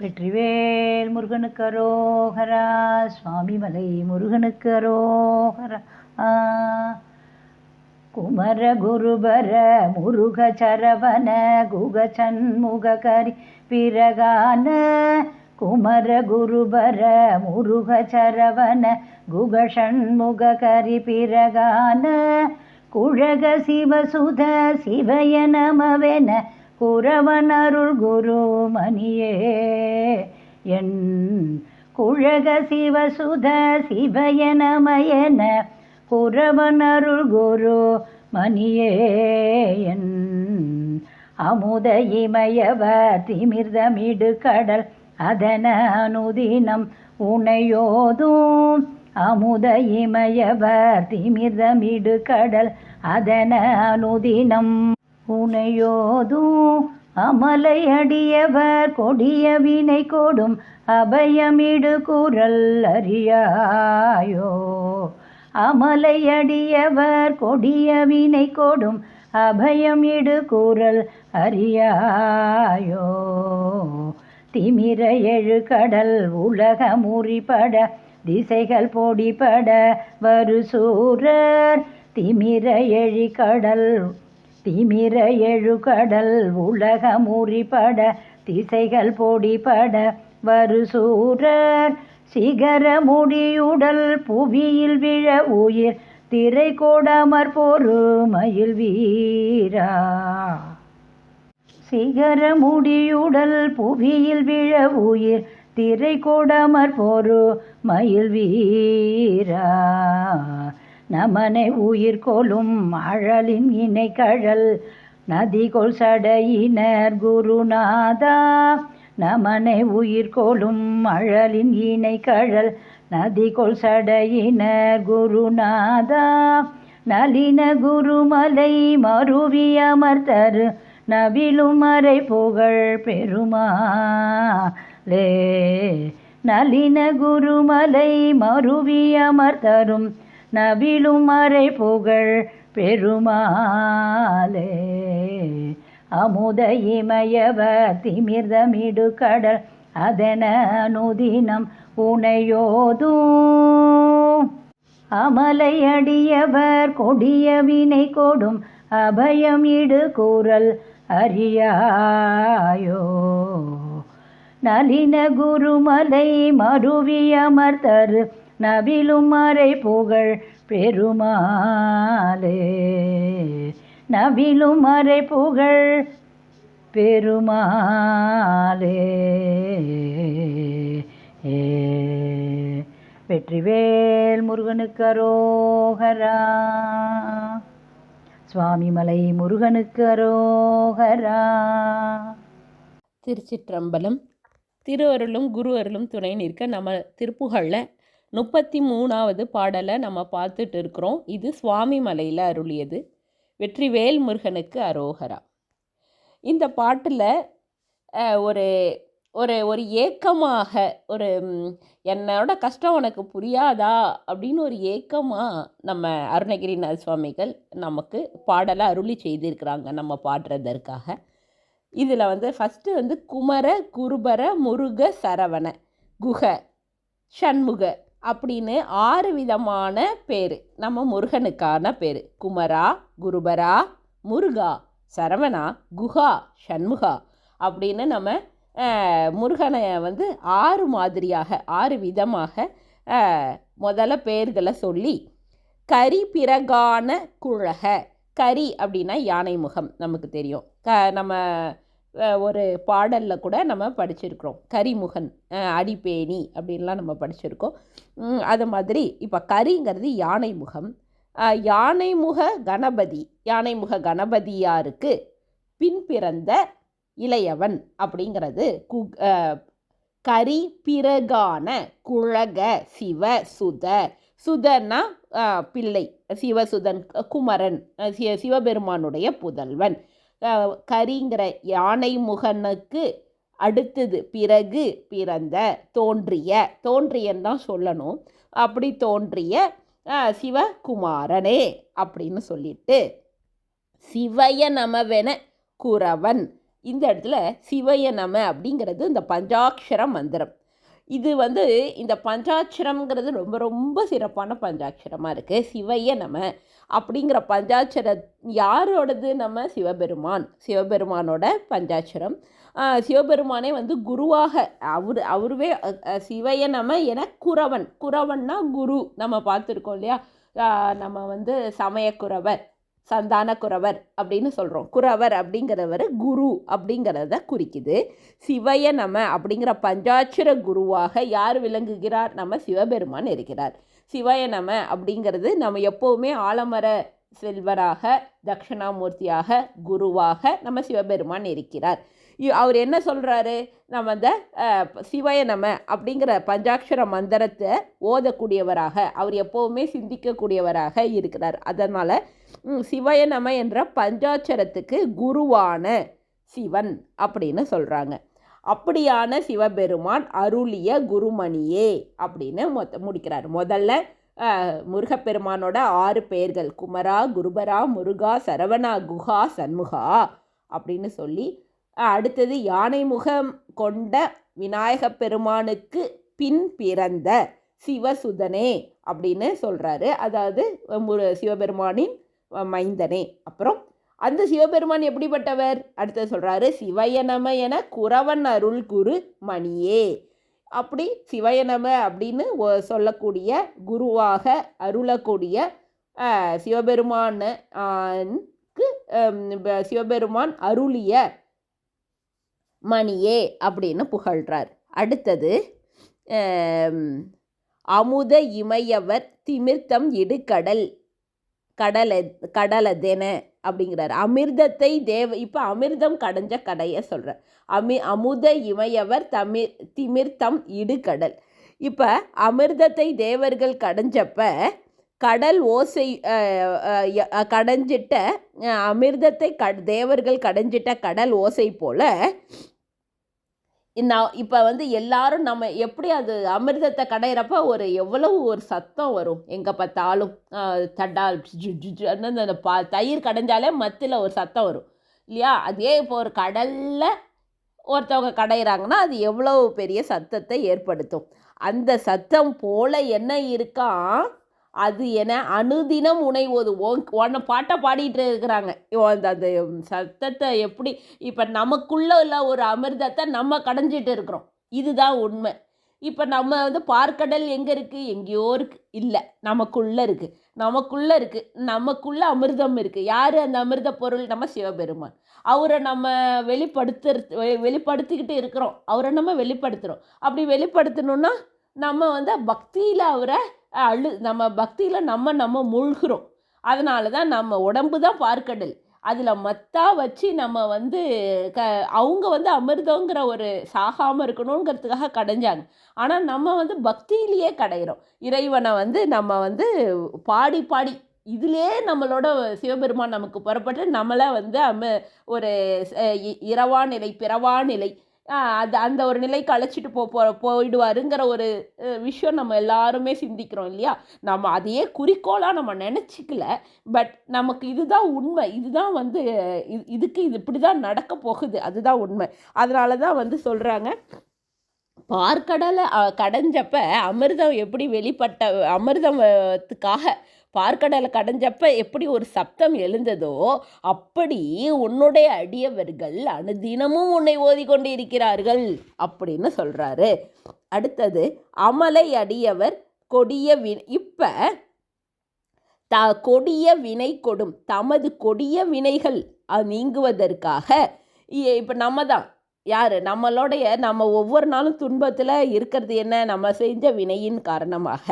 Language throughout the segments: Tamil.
வெற்றிவேல் முருகனுக்கு அரோகரா. சுவாமிமலை முருகனுக்கு அரோகரா. குமர குருபர முருக சரவண குக சண்முக கரி பிரகான. குமர குருபர முருக சரவண குக சண்முக கரி பிரகான. குழக சிவசுத சிவய நமவென குரவன் அருள் குரு மணியே என். குழக சிவசுத சிவய நமயன குரவன் அருள் குரு மணியே என். அமுத இமயவர் திமிர்தமிடு கடல் அதன அனுதினம் உனையோதும். அமுத இமயவர் திமிர்தமிடு கடல் அதன அனுதினம் உனையோதும். அமலை அடியவர் கொடிய வினை கொடும் அபயமிடு குரல் அறியாயோ. அமலை அடியவர் கொடிய வினை கொடும் அபயமிடு குரல் அறியாயோ. திமிர எழு கடல் உலக முறிபட திசைகள் பொடிபட வருசூரர். திமிர எழிகடல் திமிர எழுகடல் உலக முறிபட திசைகள் பொடிபட வருசூரர். சிகர முடியுடல் புவியில் விழ உயிர் திரை கோடமர் பொறுமையில் வீரா. சிகர முடியுடல் புவியில் விழ உயிர் திரை கோடமர் பொறுமையில் வீரா. நமனை உயிர் கொலும் அழலின் இணை கழல் நதிகொள் சடையினர் குருநாதா. நமனை உயிர் கொலும் அழலின் இணை கழல் நதிகொள் சடையினர் குருநாதா. நளின குருமலை மருவி அமர்த்தரு நவிலும் மறை புகழ் பெருமாளே. நளின குருமலை மருவி அமர்த்தரும் நவிலும் மறை புகழ் பெருமாளே. அமுத இமயவர் திமிர்தமிடு கடல் அதன அனுதினம் உனையோதும். அமலை அடியவர் கொடிய வினை கொடும் அபயம் இடு கூறல் அறியாயோ. நளின குருமலை மருவி அமர்த்தரு நவிலும் மறை புகழ் பெருமாளே. நவிலும் மறை புகழ் பெருமாளே. வெற்றிவேல் முருகனுக்கு அரோகரா. சுவாமிமலை முருகனுக்கு அரோகரா. திருச்சிற்றம்பலம். திருவருளும் குரு அருளும் துணை நிற்க நம்ம திருப்புகழில் 33வது பாடலை நம்ம பார்த்துட்டு இருக்கிறோம். இது சுவாமி மலையில் அருளியது. வெற்றிவேல் முருகனுக்கு அரோகரா. இந்த பாட்டில் ஒரு ஒரு ஒரு ஏக்கமாக ஒரு என்னோட கஷ்டம் உனக்கு புரியாதா அப்படின்னு ஒரு ஏக்கமாக நம்ம அருணகிரிநாத சுவாமிகள் நமக்கு பாடலை அருளி செய்திருக்கிறாங்க நம்ம பாடுறதற்காக. இதில் ஃபஸ்ட்டு குமர குருபர முருக சரவண குக ஷண்முக அப்படின்னு 6 விதமான பேர் நம்ம முருகனுக்கான பேர். குமரா, குருபரா, முருகா, சரவணா, குஹா, ஷண்முகா அப்படின்னு நம்ம முருகனை 6 மாதிரியாக 6 விதமாக முதல்ல பேர்களை சொல்லி கரி பிரகான குழக. கரி அப்படின்னா யானை முகம் நமக்கு தெரியும். நம்ம ஒரு பாடலில் கூட நம்ம படிச்சிருக்கிறோம். கரிமுகன், அடிப்பேணி அப்படின்லாம் நம்ம படிச்சிருக்கோம். அது மாதிரி இப்போ கரிங்கிறது யானை முகம். யானைமுக கணபதி, யானைமுக கணபதியாருக்கு பின் பிறந்த இளையவன் அப்படிங்கிறது கரி பிரகான குழக சிவ சுத. சுதன்னா பிள்ளை, சிவசுதன் குமரன், சிவபெருமானுடைய புதல்வன். கரிங்கிற யானை முகனுக்கு அடுத்தது பிறகு பிறந்த தோன்றியன்னு தான் சொல்லணும். அப்படி தோன்றிய சிவகுமாரனே அப்படின்னு சொல்லிட்டு சிவய நமவென குரவன். இந்த இடத்துல சிவய நம அப்படிங்கிறது இந்த பஞ்சாட்சர மந்திரம். இது இந்த பஞ்சாட்சரம்ங்கிறது ரொம்ப ரொம்ப சிறப்பான பஞ்சாட்சரமாக இருக்குது. சிவய நம அப்படிங்கிற பஞ்சாட்சர யாரோடது? நம்ம சிவபெருமானோட பஞ்சாட்சரம். சிவபெருமானே குருவாக அவருவே சிவய நம என குரவன்னா குரு. நம்ம பார்த்துருக்கோம் இல்லையா? நம்ம சமயக்குறவர், சந்தான குறவர் அப்படின்னு சொல்கிறோம். குறவர் அப்படிங்கிறவர் குரு அப்படிங்கிறத குறிக்குது. சிவய நம அப்படிங்கிற பஞ்சாட்சர குருவாக யார் விளங்குகிறார்? நம்ம சிவபெருமான் இருக்கிறார். சிவய நம அப்படிங்கிறது நம்ம எப்போவுமே ஆலமர செல்வராக, தட்சிணாமூர்த்தியாக, குருவாக நம்ம சிவபெருமான் இருக்கிறார். அவர் என்ன சொல்கிறாரு? நம்ம சிவய நம அப்படிங்கிற பஞ்சாட்சர மந்திரத்தை ஓதக்கூடியவராக, அவர் எப்போவுமே சிந்திக்கக்கூடியவராக இருக்கிறார். அதனால் சிவய நம என்ற பஞ்சாட்சரத்துக்கு குருவான சிவன் அப்படின்னு சொல்கிறாங்க. அப்படியான சிவபெருமான் அருளிய குருமணியே அப்படின்னு முடிக்கிறார். முதல்ல முருகப்பெருமானோட 6 பெயர்கள் குமரா, குருபரா, முருகா, சரவணா, குஹா, சண்முகா அப்படின்னு சொல்லி, அடுத்தது யானை முகம் கொண்ட விநாயக பெருமானுக்கு பின் பிறந்த சிவசுதனே அப்படின்னு சொல்கிறாரு. அதாவது சிவபெருமானின் மைந்தனே. அப்புறம் அந்த சிவபெருமான் எப்படிப்பட்டவர்? அடுத்தது சொல்கிறாரு, சிவய நம என குறவன் அருள் குரு மணியே. அப்படி சிவய நம அப்படின்னு சொல்லக்கூடிய குருவாக அருளக்கூடிய சிவபெருமான் அருளிய மணியே அப்படின்னு புகழ்கிறார். அடுத்தது அமுத இமையவர் திமிர்த்தம் இடு கடலதென அப்படிங்கிறார். அமிர்தத்தை இப்போ அமிர்தம் கடைஞ்ச கடையை சொல்கிறார். அமுத இமையவர் திமிர்த்தம் இடு கடல். இப்போ அமிர்தத்தை தேவர்கள் கடைஞ்சப்ப கடல் ஓசை கடைஞ்சிட்ட அமிர்தத்தை தேவர்கள் கடைஞ்சிட்ட கடல் ஓசை போல் இப்போ எல்லாரும் நம்ம எப்படி அது அமிர்தத்தை கடையிறப்ப எவ்வளவு ஒரு சத்தம் வரும். எங்கே பார்த்தாலும் தட்டால் அந்த தயிர் கடைஞ்சாலே மத்தியில் ஒரு சத்தம் வரும் இல்லையா? அதே இப்போ ஒரு கடலில் ஒருத்தவங்க கடையிறாங்கன்னா அது எவ்வளோ பெரிய சத்தத்தை ஏற்படுத்தும். அந்த சத்தம் போல் என்ன இருக்கான்? அது என அனுதினம் உணைவது ஒன்று பாட்டை பாடிட்டு இருக்கிறாங்க. அந்த சத்தத்தை எப்படி இப்போ நமக்குள்ளே உள்ள ஒரு அமிர்தத்தை நம்ம கடைஞ்சிட்டு இருக்கிறோம். இதுதான் உண்மை. இப்போ நம்ம பார்க்கடல் எங்கே இருக்குது? எங்கேயோ இருக்குது. இல்லை, நமக்குள்ளே இருக்குது. நமக்குள்ளே அமிர்தம் இருக்குது. யார் அந்த அமிர்த பொருள்? நம்ம சிவபெருமான். அவரை நம்ம வெளிப்படுத்திக்கிட்டு இருக்கிறோம். அவரை நம்ம வெளிப்படுத்துகிறோம். அப்படி வெளிப்படுத்தணுன்னா நம்ம பக்தியில் அவரை நம்ம பக்தியில் நம்ம மூழ்கிறோம். அதனால தான் நம்ம உடம்பு தான் பார்க்கடல். அதில் மத்தா வச்சு நம்ம அவங்க அமிர்தங்கிற ஒரு சாகாமல் இருக்கணுங்கிறதுக்காக கடைஞ்சாங்க. ஆனால் நம்ம பக்தியிலேயே கடைகிறோம். இறைவனை நம்ம பாடி பாடி இதிலே நம்மளோட சிவபெருமான் நமக்கு புறப்பட்டு நம்மளை ஒரு இரவா நிலை, பிறவா நிலை, அந்த ஒரு நிலைக்கு அழைச்சிட்டு போயிடுவாருங்கிற ஒரு விஷயம் நம்ம எல்லாருமே சிந்திக்கிறோம் இல்லையா? நம்ம அதையே குறிக்கோளாக நம்ம நினச்சிக்கல. பட் நமக்கு இதுதான் உண்மை. இதுதான் இதுக்கு இது இப்படி தான் நடக்க போகுது. அதுதான் உண்மை. அதனால தான் சொல்கிறாங்க, பார்க்கடலை கடைஞ்சப்ப அமிர்தம் எப்படி அமிர்தத்துக்காக பார்க்கடலை கடைஞ்சப்ப எப்படி ஒரு சப்தம் எழுந்ததோ அப்படி உன்னுடைய அடியவர்கள் அனுதினமும் உன்னை ஓதிக்கொண்டு இருக்கிறார்கள் அப்படின்னு சொல்கிறாரு. அடுத்தது அமலை அடியவர் கொடிய இப்போ கொடிய வினை கொடும் தமது கொடிய வினைகள் நீங்குவதற்காக இப்போ நம்ம தான் யார்? நம்ம ஒவ்வொரு நாளும் துன்பத்தில் இருக்கிறது என்ன? நம்ம செஞ்ச வினையின் காரணமாக.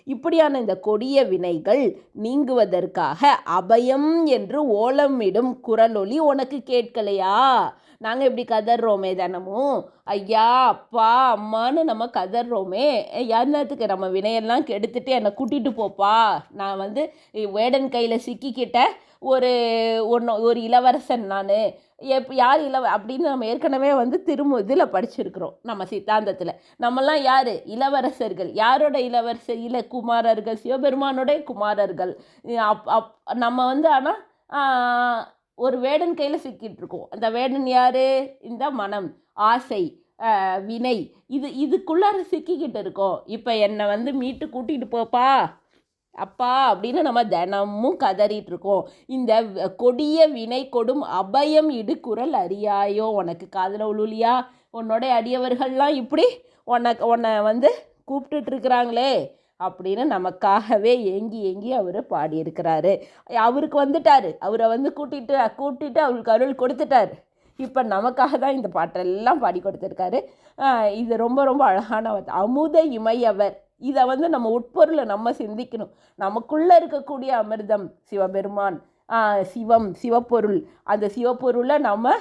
இப்படியான இந்த கொடிய வினைகள் நீங்குவதற்காக அபயம் என்று ஓலமிடும் குரலொலி உனக்கு கேட்கலையா? நாங்கள் இப்படி கதறோமே தினமும், ஐயா அப்பா அம்மான்னு நம்ம கதறோமே. என்னத்துக்கு? நம்ம வினையெல்லாம் கெடுத்துட்டு என்னை கூட்டிகிட்டு போப்பா, நான் வேடன் கையில் சிக்கிக்கிட்ட ஒரு இளவரசன் நான். யார் அப்படின்னு நம்ம ஏற்கனவே இதில் படிச்சிருக்கிறோம். நம்ம சித்தாந்தத்தில் நம்மலாம் யார்? இளவரசர்கள். யாரோட இளவரசர்? குமாரர்கள், சிவபெருமானோட குமாரர்கள். நம்ம ஆனால் ஒரு வேடன் கையில் சிக்கிட்டு இருக்கோம். அந்த வேடன் யார்? இந்த மனம், ஆசை, வினை, இதுக்குள்ளார சிக்கிக்கிட்டு இருக்கோம். இப்போ என்னை வந்து மீட்டு கூட்டிகிட்டு போப்பா அப்பா அப்படின்னு நம்ம தினமும் கதறிட்டு இருக்கோம். இந்த கொடிய வினை கொடும் அபயம் இடுகுரல் அறியாயோ. உனக்கு காதில் உழுலியா? உன்னோட அடியவர்கள்லாம் இப்படி உன்னை வந்து கூப்பிட்டுட்டு இருக்கிறாங்களே அப்படின்னு நமக்காகவே ஏங்கி அவர் பாடியிருக்கிறாரு. அவருக்கு வந்துட்டார், அவரை வந்து கூட்டிட்டு அவருக்கு அருள் கொடுத்துட்டார். இப்போ நமக்காக தான் இந்த பாட்டெல்லாம் பாடி கொடுத்துருக்காரு. இது ரொம்ப ரொம்ப அழகான அமுத இமையவர். இதை வந்து நம்ம உட்பொருளை நம்ம சிந்திக்கணும். நமக்குள்ளே இருக்கக்கூடிய அமிர்தம் சிவபெருமான், சிவப்பொருள். அந்த சிவப்பொருளை நம்ம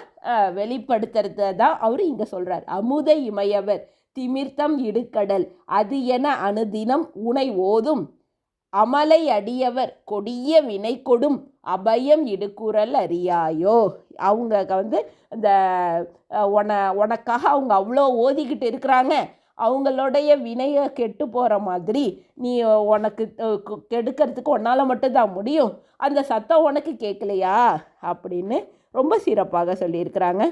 வெளிப்படுத்துறத தான் அவர் இங்கே சொல்கிறார். அமுத இமையவர் திமிர்த்தம் இடுக்கடல் அது என அனுதினம் உனை ஓதும் அமலை அடியவர் கொடிய வினை கொடும் அபயம் இடுக்குறல் அறியாயோ. அவங்க வந்து இந்த உனக்காக அவங்க அவ்வளோ ஓதிக்கிட்டு இருக்கிறாங்க. அவங்களுடைய வினையை கெட்டு போகிற மாதிரி நீ உனக்கு கெடுக்கிறதுக்கு உன்னால் மட்டும்தான் முடியும். அந்த சத்தம் உனக்கு கேட்கலையா அப்படின்னு ரொம்ப சிறப்பாக சொல்லியிருக்கிறாங்க.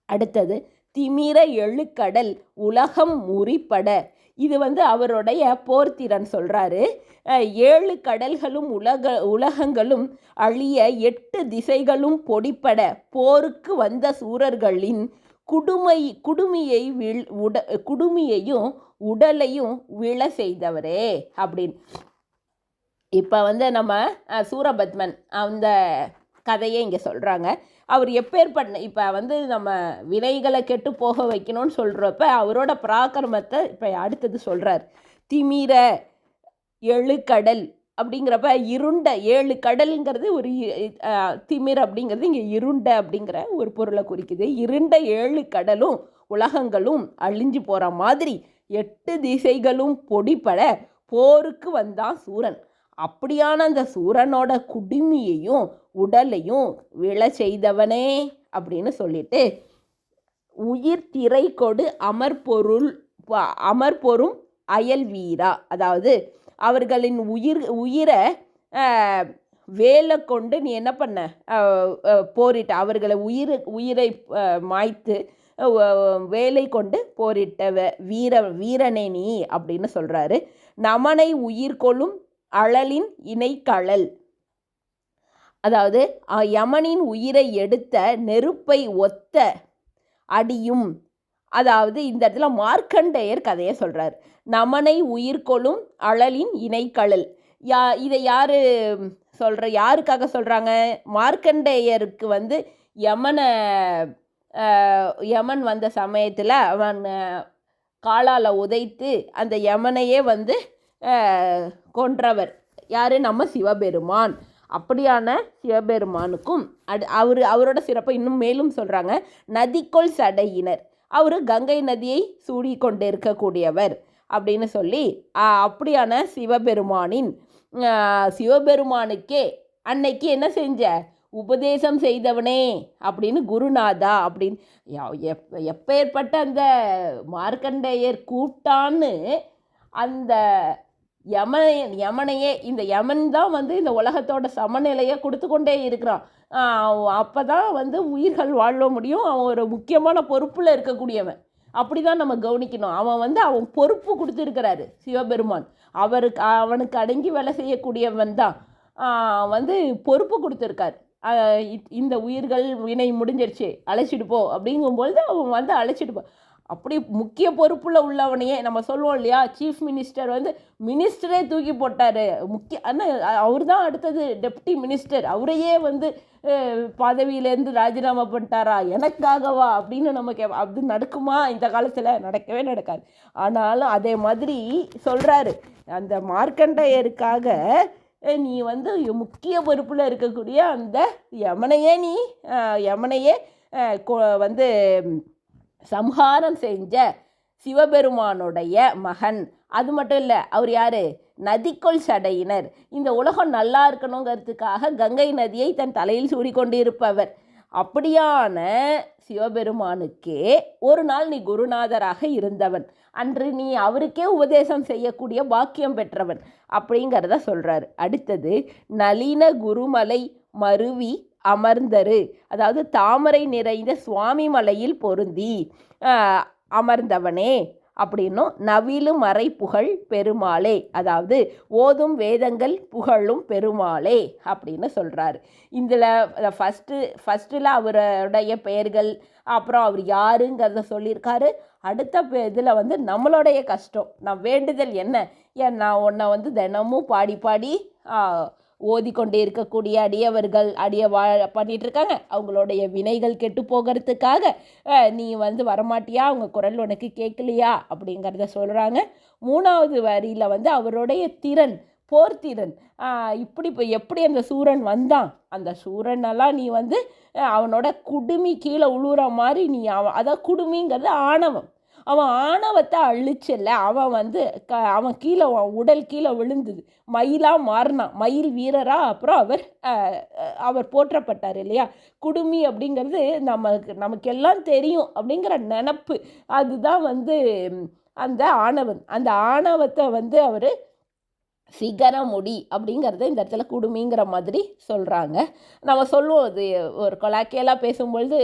அடுத்தது திமிர எழுக்கடல் உலகம் முறிப்பட. இது வந்து அவருடைய போர்த்திறன் சொல்கிறாரு. 7 கடல்களும் உலகங்களும் அழிய 8 திசைகளும் பொடிப்பட போருக்கு வந்த சூரர்களின் குடுமையையும் உடலையும் விழ செய்தவரே அப்படின்னு. இப்போ வந்து நம்ம சூரபத்மன் அந்த கதையை இங்கே சொல்கிறாங்க. அவர் எப்பேற்பட்ட இப்போ வந்து நம்ம வினைகளை கெட்டு போக வைக்கணும்னு சொல்கிறப்ப அவரோட பராக்கிரமத்தை இப்போ அடுத்தது சொல்கிறார். திமிர எழுக்கடல் அப்படிங்கிறப்ப இருண்ட 7 கடல்ங்கிறது ஒரு திமிர் அப்படிங்கிறது இங்கே இருண்ட அப்படிங்கிற ஒரு பொருளை குறிக்குது. இருண்ட 7 கடலும் உலகங்களும் அழிஞ்சு போகிற மாதிரி 8 திசைகளும் பொடிப்பட போருக்கு வந்தான் சூரன். அப்படியான அந்த சூரனோட குடுமியையும் உடலையும் விழ செய்தவனே அப்படின்னு சொல்லிட்டு உயிர் திரை கொடு அமர்பொரும் அயல் வீரா. அதாவது அவர்களின் உயிரை வேலை கொண்டு நீ என்ன பண்ண போரிட்ட, அவர்களை உயிரை மாய்த்து வேலை கொண்டு போரிட்ட வீரனே நீ அப்படின்னு சொல்கிறாரு. நமனை உயிர் கொள்ளும் அழலின் இணைக்கழல். அதாவது யமனின் உயிரை எடுத்த நெருப்பை ஒத்த அடியும். அதாவது இந்த இடத்துல மார்க்கண்டேயர் கதையை சொல்கிறார். நமனை உயிர் கொள்ளும் அழலின் இணைக்கழல். இதை யாருக்காக சொல்கிறாங்க? மார்க்கண்டேயருக்கு வந்து யமன் வந்த சமயத்தில் அவன் காலால் உதைத்து அந்த யமனையே வந்து கொன்றவர் யார்? நம்ம சிவபெருமான். அப்படியான சிவபெருமானுக்கும் அவரோட சிறப்பை இன்னும் மேலும் சொல்கிறாங்க. நதிக்குள் சடையினர். அவர் கங்கை நதியை சூடி கொண்டு இருக்கக்கூடியவர் அப்படின்னு சொல்லி அப்படியான சிவபெருமானுக்கே அன்னைக்கு என்ன செஞ்ச? உபதேசம் செய்தவனே அப்படின்னு குருநாதா அப்படின்னு எப்பேற்பட்ட அந்த மார்க்கண்டேயர் கூப்பிட்டான்னு அந்த யமனையே, இந்த யமன் தான் வந்து இந்த உலகத்தோட சமநிலையை கொடுத்து கொண்டே இருக்கிறான். அப்போ தான் வந்து உயிர்கள் வாழ முடியும். அவன் ஒரு முக்கியமான பொறுப்பில் இருக்கக்கூடியவன். அப்படி தான் நம்ம கவனிக்கணும். அவன் பொறுப்பு கொடுத்துருக்கிறாரு சிவபெருமான். அவனுக்கு அடங்கி வேலை செய்யக்கூடியவன் தான் வந்து பொறுப்பு கொடுத்துருக்கார். இந்த உயிர்கள் வினை முடிஞ்சிருச்சு, அழைச்சிட்டு போ அப்படிங்கும்பொழுது அவன் வந்து அழைச்சிட்டு போ. அப்படி முக்கிய பொறுப்பில் உள்ளவனையே நம்ம சொல்லுவோம் இல்லையா, சீஃப் மினிஸ்டர் வந்து மினிஸ்டரே தூக்கி போட்டார். ஆனால் அவர் தான் அடுத்தது டெப்டி மினிஸ்டர். அவரையே வந்து பதவியிலேருந்து ராஜினாமா பண்ணிட்டாரா? எனக்காகவா அப்படின்னு நம்ம அது நடக்குமா? இந்த காலத்தில் நடக்கவே நடக்காது. ஆனாலும் அதே மாதிரி சொல்கிறாரு, அந்த மார்க்கண்டேயருக்காக நீ வந்து முக்கிய பொறுப்பில் இருக்கக்கூடிய அந்த யமனையே வந்து சம்ஹாரம் செஞ்ச சிவபெருமானுடைய மகன். அது மட்டும் இல்லை, அவர் யார்? நதிக்குள் சடையினர். இந்த உலகம் நல்லா இருக்கணுங்கிறதுக்காக கங்கை நதியை தன் தலையில் சூடிக்கொண்டிருப்பவர். அப்படியான சிவபெருமானுக்கே ஒரு நாள் நீ குருநாதராக இருந்தவன். அன்று நீ அவருக்கே உபதேசம் செய்யக்கூடிய பாக்கியம் பெற்றவன் அப்படிங்கிறத சொல்கிறார். அடுத்தது நளின குருமலை மருவி அமர்ந்தரு, அதாவது தாமரை நிறைந்த சுவாமி மலையில் பொருந்தி அமர்ந்தவனே அப்படின்னும், நவிலு மறை புகழ் பெருமாளே, அதாவது ஓதும் வேதங்கள் புகழும் பெருமாளே அப்படின்னு சொல்கிறாரு. இதில் ஃபஸ்ட்டில் அவருடைய பெயர்கள், அப்புறம் அவர் யாருங்கிறத சொல்லியிருக்காரு. அடுத்த இதில் நம்மளுடைய கஷ்டம், நான் வேண்டுதல் என்ன, ஏன் நான் உன்னை தினமும் பாடி பாடி ஓதிக்கொண்டே இருக்கக்கூடிய அடியவர்கள் பண்ணிகிட்ருக்காங்க, அவங்களுடைய வினைகள் கெட்டு போகிறதுக்காக நீ வரமாட்டியா, அவங்க குரல் உனக்கு கேட்கலையா அப்படிங்கிறத சொல்கிறாங்க. 3வது வரியில் அவருடைய திறன், போர்த்திறன், இப்படி இப்போ எப்படி அந்த சூரன் வந்தான், அந்த சூரனெல்லாம் நீ அவனோட குடுமி கீழே உழுவுற மாதிரி நீ அதான் குடுமிங்கிறது ஆணவம், அவன் ஆணவத்தை அழிச்சல, அவன் அவன் கீழே உடல் கீழே விழுந்தது, மயிலாக மாறினான், மயில் வீரராக அப்புறம் அவர் போற்றப்பட்டார் இல்லையா. குடுமி அப்படிங்கிறது நமக்கெல்லாம் தெரியும் அப்படிங்கிற நினப்பு, அதுதான் அந்த ஆணவம். அந்த ஆணவத்தை அவர் சிகரமுடி அப்படிங்கிறத இந்த இடத்துல குடுமிங்கிற மாதிரி சொல்கிறாங்க. நம்ம சொல்லுவோம், அது ஒரு கொலாக்கியெல்லாம் பேசும்பொழுது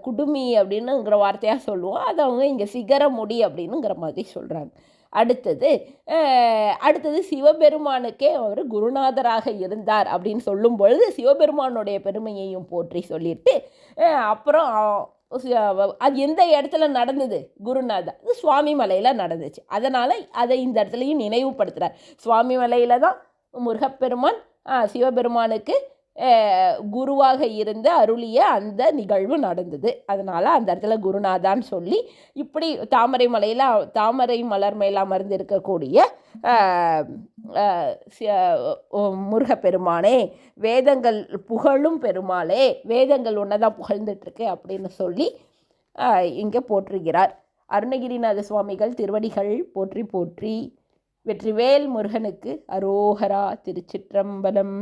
குடுமி அப்படின்னுங்கிற வார்த்தையாக சொல்லுவோம், அது அவங்க இங்கே சிகரமுடி அப்படின்னுங்கிற மாதிரி சொல்கிறாங்க. அடுத்தது சிவபெருமானுக்கே அவர் குருநாதராக இருந்தார் அப்படின்னு சொல்லும் பொழுது சிவபெருமானுடைய பெருமையையும் போற்றி சொல்லிட்டு, அப்புறம் அது எந்த இடத்துல நடந்தது, குருநாதா, அது சுவாமி மலையில் நடந்துச்சு. அதனால் அதை இந்த இடத்துலையும் நினைவுபடுத்துகிறார். சுவாமி மலையில் தான் முருகப்பெருமான் சிவபெருமானுக்கு குருவாக இருந்து அருளிய அந்த நிகழ்வு நடந்தது. அதனால் அந்த இடத்துல குருநாதான்னு சொல்லி, இப்படி தாமரை மலர் மேல் அமர்ந்து இருக்கக்கூடிய முருகப்பெருமானே, வேதங்கள் புகழும் பெருமாளே, வேதங்கள் ஒன்றதான் புகழ்ந்துட்டுருக்கு அப்படின்னு சொல்லி இங்கே போற்றுகிறார். அருணகிரிநாத சுவாமிகள் திருவடிகள் போற்றி போற்றி. வெற்றிவேல் முருகனுக்கு அரோகரா. திருச்சிற்றம்பலம்.